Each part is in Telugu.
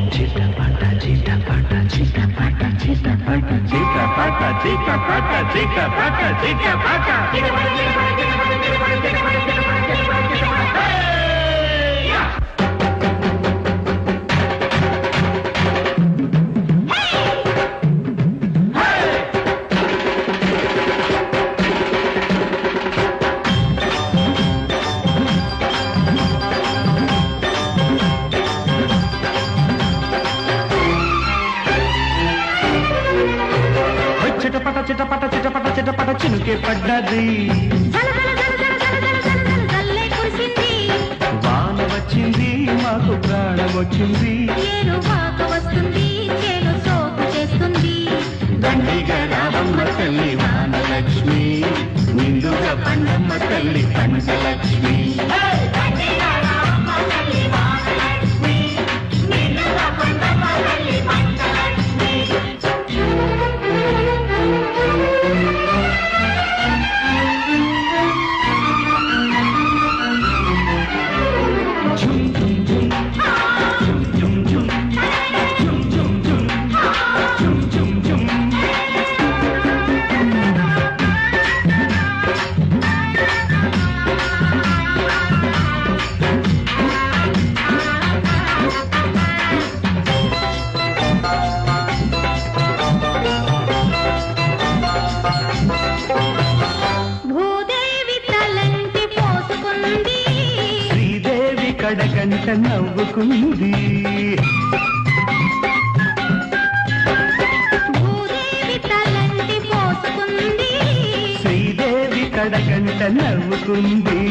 చిటపట చిటపట చిటపట చిటపట చిటపట చిటపట చిటపట చిటపట చిటపట చిటపట చిటపట చిటపట చినుకే పడ్డది వాన వచ్చింది మాకు ప్రాణం వచ్చింది దండిగా రావమ్మ తల్లి వానలక్ష్మి నిండుగా పండమ్మ తల్లి పంచలక్ష్మి కడగంట నవ్వుకుంది శ్రీదేవి కడగంట నవ్వుకుంది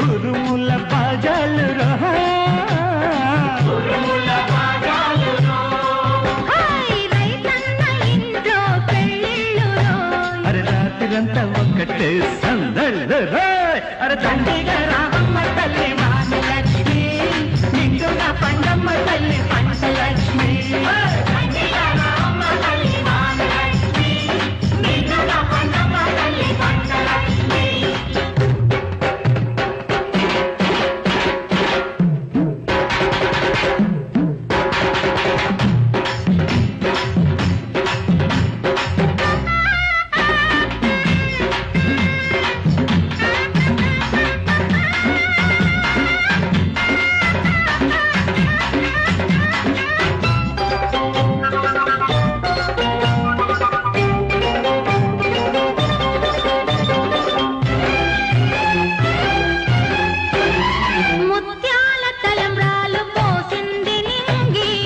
ఉరుముల పాజాలు అరే రాత్రంతా ఒక్కటే సందళ్ళు అరే దండిగా రామమ్మ తల్లి వానలక్ష్మి నిండుగా పండమ్మ తల్లి పంచలక్ష్మి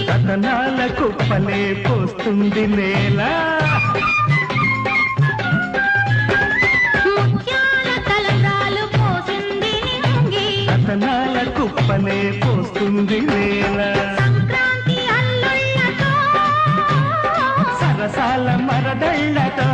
రతనాల కుప్పలే పోస్తుంది నేల రతనాల కుప్పలే పోస్తుంది నేల సరసాల మరదళ్ళతో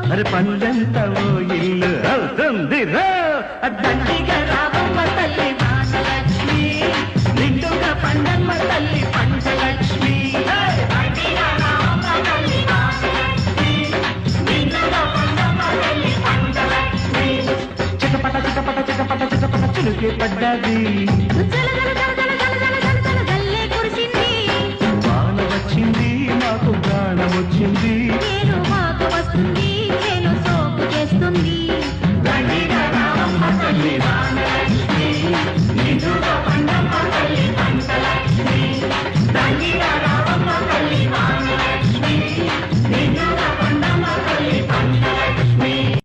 అరే పండంత ఓ ఇల్లు అవుతుంది దండిగా రామమ్మ తల్లి వానలక్ష్మి నిండుగా పండమ్మ తల్లి పంచలక్ష్మి చిటపట చిటపట చిటపట చిటపట చినుకే పడ్డది వాన వచ్చింది మాకు ప్రాణం వచ్చింది నేను మాకు వస్తుంది నేను సోపు చేస్తుంది